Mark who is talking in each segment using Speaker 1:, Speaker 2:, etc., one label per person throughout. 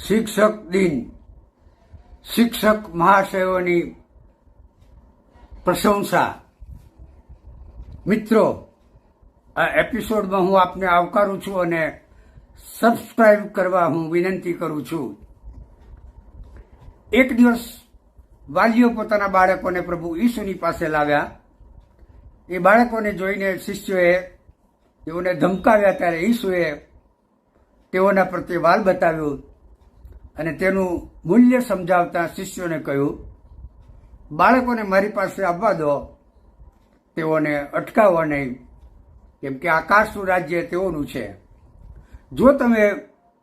Speaker 1: શિક્ષક દિન, શિક્ષક મહાશયોની પ્રશંસા. મિત્રો, આ એપિસોડમાં હું આપને આવકારું છું અને સબસ્ક્રાઇબ કરવા હું વિનંતી કરું છું. એક દિવસ વાલીઓ પોતાના બાળકોને પ્રભુ ઈસુની પાસે લાવ્યા. એ બાળકોને જોઈને શિષ્યોએ તેઓને ધમકાવ્યા, ત્યારે ઈસુએ તેઓના પ્રત્યે વાલ બતાવ્યું અને તેનું મૂલ્ય સમજાવતા શિષ્યોને કહ્યું, બાળકોને મારી પાસે આવવા દો, તેઓને અટકાવવા નહીં, કેમ કે આકાશનું રાજ્ય તેઓનું છે. જો તમે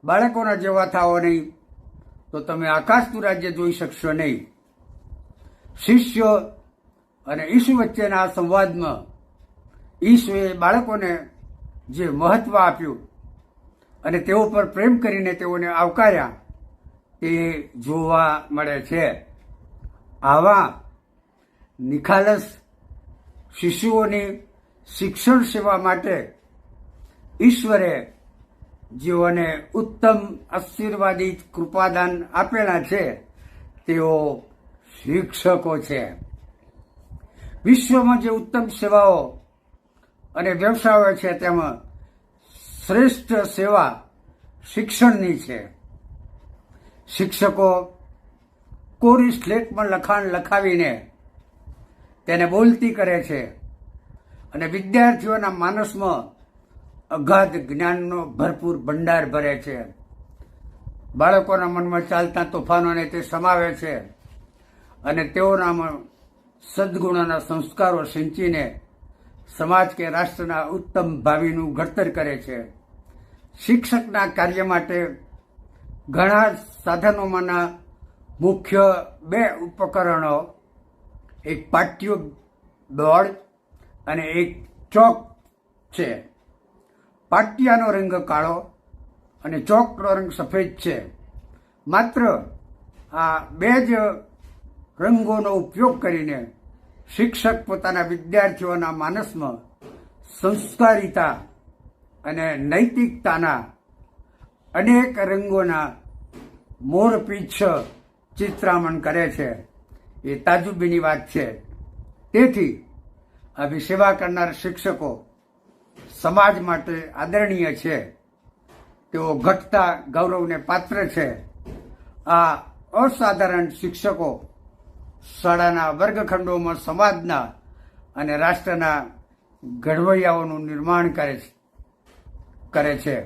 Speaker 1: બાળકોના જેવા થાઓ નહીં તો તમે આકાશનું રાજ્ય જોઈ શકશો નહીં. શિષ્યો અને ઈસુ વચ્ચેના આ સંવાદમાં ઈસુએ બાળકોને જે મહત્વ આપ્યું અને તેઓ પર પ્રેમ કરીને તેઓને આવકાર્યા તે જોવા મળે છે. આવા નિખાલસ શિશુઓની શિક્ષણ સેવા માટે ઈશ્વરે જેઓને ઉત્તમ આશીર્વાદિત કૃપાદાન આપેલા છે તેઓ શિક્ષકો છે. વિશ્વમાં જે ઉત્તમ સેવાઓ અને વ્યવસાયો છે તેમાં શ્રેષ્ઠ સેવા શિક્ષણની છે. શિક્ષકો કોરી સ્લેટમાં લખાણ લખાવીને તેને બોલતી કરે છે અને વિદ્યાર્થીઓના માનસમાં અગાધ જ્ઞાનનો ભરપૂર ભંડાર ભરે છે. બાળકોના મનમાં ચાલતા તોફાનોને તે સમાવે છે અને તેઓનામાં સદગુણોના સંસ્કારો સિંચીને સમાજ કે રાષ્ટ્રના ઉત્તમ ભાવિનું ઘડતર કરે છે. શિક્ષકના કાર્ય માટે ઘણા સાધનોમાંના મુખ્ય બે ઉપકરણો, એક પાટિયું બોર્ડ અને એક ચોક છે. પાટિયાનો રંગ કાળો અને ચોકનો રંગ સફેદ છે. માત્ર આ બે જ રંગોનો ઉપયોગ કરીને શિક્ષક પોતાના વિદ્યાર્થીઓના માનસમાં સંસ્કારિતા અને નૈતિકતાના અનેક રંગોના મોરપીંછ ચિત્રામણ કરે છે. એ તાજુબીની વાત છે. તેથી આવી સેવા કરનાર શિક્ષકો સમાજ માટે આદરણીય છે. તેઓ ઘટતા ગૌરવને પાત્ર છે. આ અસાધારણ શિક્ષકો શાળાના વર્ગખંડોમાં સમાજના અને રાષ્ટ્રના ઘડવૈયાઓનું નિર્માણ કરે છે.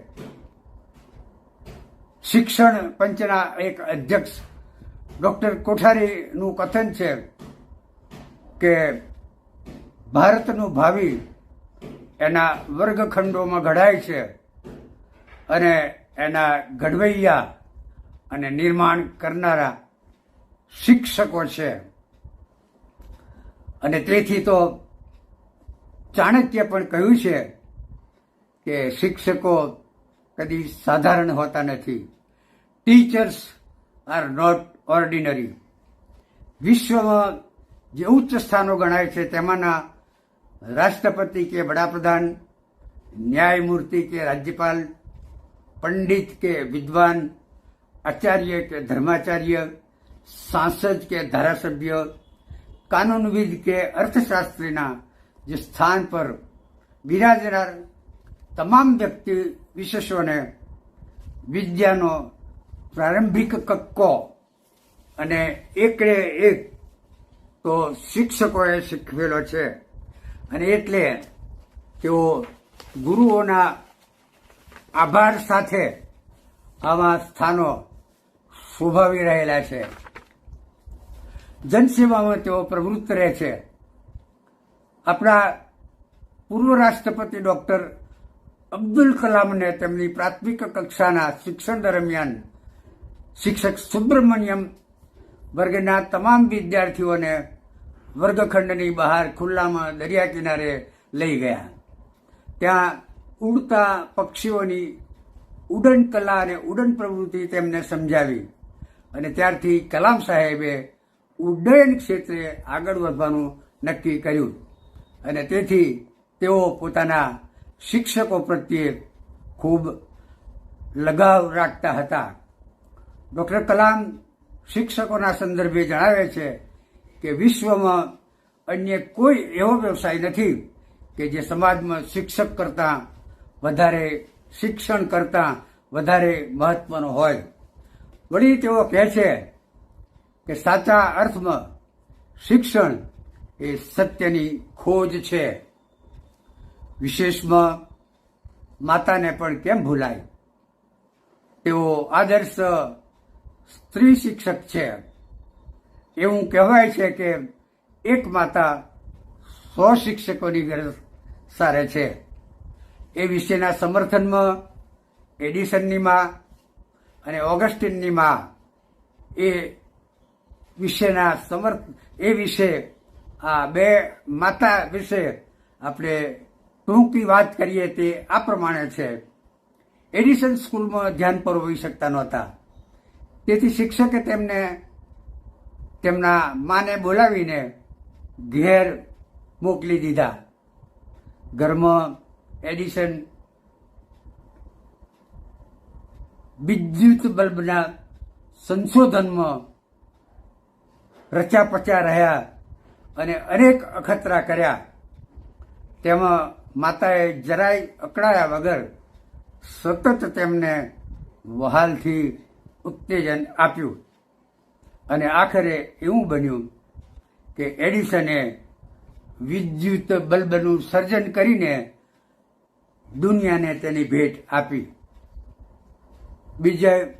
Speaker 1: શિક્ષણ પંચના એક અધ્યક્ષ ડોક્ટર કોઠારીનું કથન છે કે ભારતનું ભાવિ એના વર્ગખંડોમાં ઘડાય છે અને એના ઘડવૈયા અને નિર્માણ કરનારા શિક્ષકો છે. અને તેથી તો ચાણક્ય પણ કહ્યું છે કે શિક્ષકો કદી સાધારણ હોતા નથી. Teachers are not ordinary. વિશ્વમાં જે ઉચ્ચ સ્થાનો ગણાય છે તેમાંના રાષ્ટ્રપતિ કે વડાપ્રધાન, ન્યાયમૂર્તિ કે રાજ્યપાલ, પંડિત કે વિદ્વાન, આચાર્ય કે ધર્માચાર્ય, સાંસદ કે ધારાસભ્ય, કાનૂનવિદ કે અર્થશાસ્ત્રીના જે સ્થાન પર બિરાજનાર તમામ વ્યક્તિ વિશેષોને વિદ્યાનો પ્રારંભિક કક્કો અને એકડે એક તો શિક્ષકોએ શીખવેલો છે. અને એટલે તેઓ ગુરુઓના આભાર સાથે આવા સ્થાનો શોભાવી રહેલા છે. જનસેવામાં તેઓ પ્રવૃત્ત રહે છે. આપણા પૂર્વ રાષ્ટ્રપતિ ડોક્ટર અબ્દુલ કલામને તેમની પ્રાથમિક કક્ષાના શિક્ષણ દરમિયાન શિક્ષક સુબ્રમણ્યમ વર્ગના તમામ વિદ્યાર્થીઓને વર્ગખંડની બહાર ખુલ્લામાં દરિયા કિનારે લઈ ગયા. ત્યાં ઉડતા પક્ષીઓની ઉડન કલા અને ઉડન પ્રવૃત્તિ તેમને સમજાવી અને ત્યારથી કલામ સાહેબે ઉડ્ડયન ક્ષેત્રે આગળ વધવાનું નક્કી કર્યું અને તેથી તેઓ પોતાના શિક્ષકો પ્રત્યે ખૂબ લગાવ રાખતા હતા. ડૉક્ટર કલામ શિક્ષકોના સંદર્ભે જણાવે છે કે વિશ્વમાં અન્ય કોઈ એવો વ્યવસાય નથી કે જે સમાજમાં શિક્ષક કરતાં વધારે, શિક્ષણ કરતાં વધારે મહત્વનો હોય. વળી તેઓ કહે છે કે સાચા અર્થમાં શિક્ષણ એ સત્યની ખોજ છે. વિશેષમાં માતાને પણ કેમ ભૂલાય? તેઓ આદર્શ સ્ત્રી શિક્ષક છે. એવું કહેવાય છે કે એક માતા 100 શિક્ષકોની ગરજ સારે છે. એ વિશેના સમર્થનમાં એડિસનની માં અને ઓગસ્ટિનની માં એ વિશે આ બે માતા વિશે આપણે ટૂંકી વાત કરીએ તે આ પ્રમાણે છે. એડિસન સ્કૂલમાં ધ્યાન પરવી શકતા નહોતા, તેથી શિક્ષકે તેમને તેમના માને બોલાવીને ઘેર મોકલી દીધા. ઘરમાં એડિસન વિદ્યુત બલ્બના સંશોધનમાં રચ્યા-પચ્યા રહ્યા અને અનેક અખતરા કર્યા. તેમાં માતાએ જરાય અકળાયા વગર સતત તેમને વહાલથી ઉત્તેજન આપ્યું અને આખરે એવું બન્યું કે એડિસને વિદ્યુત બલ્બનું સર્જન કરીને દુનિયાને તેની ભેટ આપી. બીજે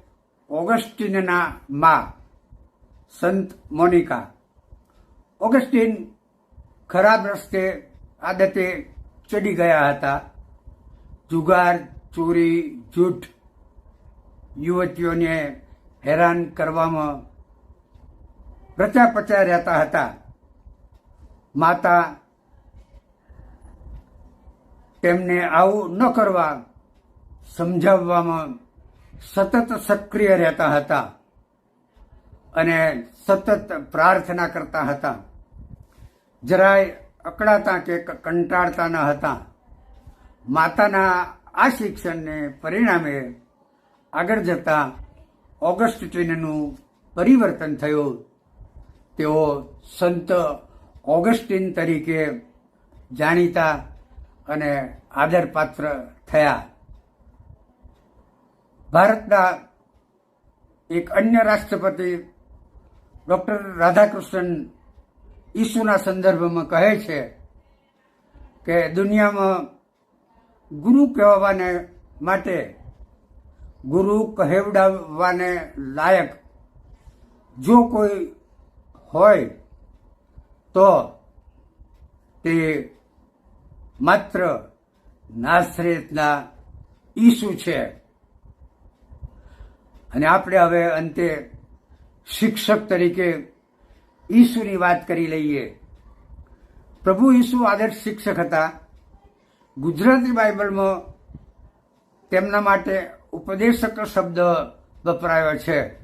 Speaker 1: ઓગસ્ટિનના મા સંત મોનિકા. ઓગસ્ટિન ખરાબ રસ્તે આદતે ચડી ગયા હતા. જુગાર, ચોરી, જૂઠ, યુવતીઓને હેરાન કરવામાં રચ્યા-પચ્યા રહેતા હતા. માતા તેમને આવું ન કરવા સમજાવવામાં સતત સક્રિય રહેતા હતા અને સતત પ્રાર્થના કરતા હતા. જરાય અકળાતા કે કંટાળતા ન હતા. માતાના આ શિક્ષણને પરિણામે આગળ જતા ઓગસ્ટિનનું પરિવર્તન થયું. તેઓ સંત ઓગસ્ટિન તરીકે જાણીતા અને આદરપાત્ર થયા. ભારતના એક અન્ય રાષ્ટ્રપતિ ડૉક્ટર રાધાકૃષ્ણન ઈસુના સંદર્ભમાં કહે છે કે દુનિયામાં ગુરુ કહેવાને માટે, ગુરુ કહેવડાવવાને લાયક જો કોઈ હોય તો તે માત્ર નાસરેતના ઈસુ છે. અને આપણે હવે અંતે શિક્ષક તરીકે ઈસુની વાત કરી લઈએ. પ્રભુ ઈસુ આદર્શ શિક્ષક હતા. ગુજરાતી બાઇબલમાં તેમના માટે ઉપદેશક શબ્દ વપરાયો છે,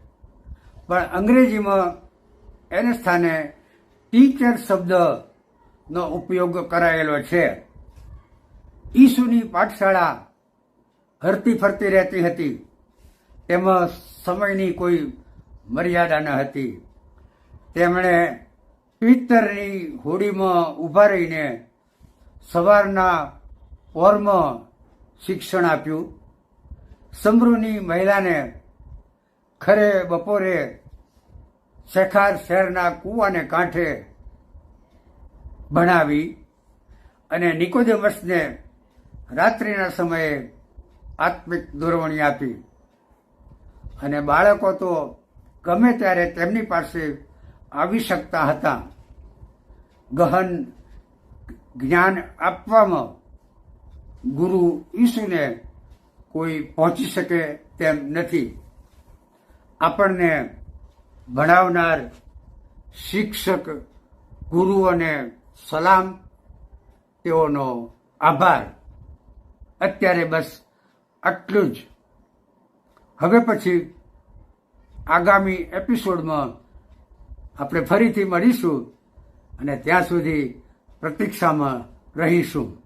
Speaker 1: પણ અંગ્રેજીમાં એને સ્થાને ટીચર શબ્દનો ઉપયોગ કરાયેલો છે. ઈસુની પાઠશાળા હરતી ફરતી રહેતી હતી. તેમાં સમયની કોઈ મર્યાદા ન હતી. તેમણે પિત્તરની હોડીમાં ઊભા રહીને સવારના પોરમાં શિક્ષણ આપ્યું. સમરૂની મહિલાને ખરે બપોરે શેખાર શહેરના કૂવાને કાંઠે ભણાવી અને નિકોદેમસને રાત્રિના સમયે આત્મિક દોરવણી આપી. અને બાળકો તો ગમે ત્યારે તેમની પાસે આવી શકતા હતા. ગહન જ્ઞાન આપવામાં ગુરુ ઈસુને કોઈ પહોંચી શકે તેમ નથી. આપણને ભણાવનાર શિક્ષક ગુરુઓને સલામ, તેઓનો આભાર. અત્યારે બસ આટલું જ. હવે પછી આગામી એપિસોડમાં આપણે ફરીથી મળીશું અને ત્યાં સુધી પ્રતીક્ષામાં રહીશું.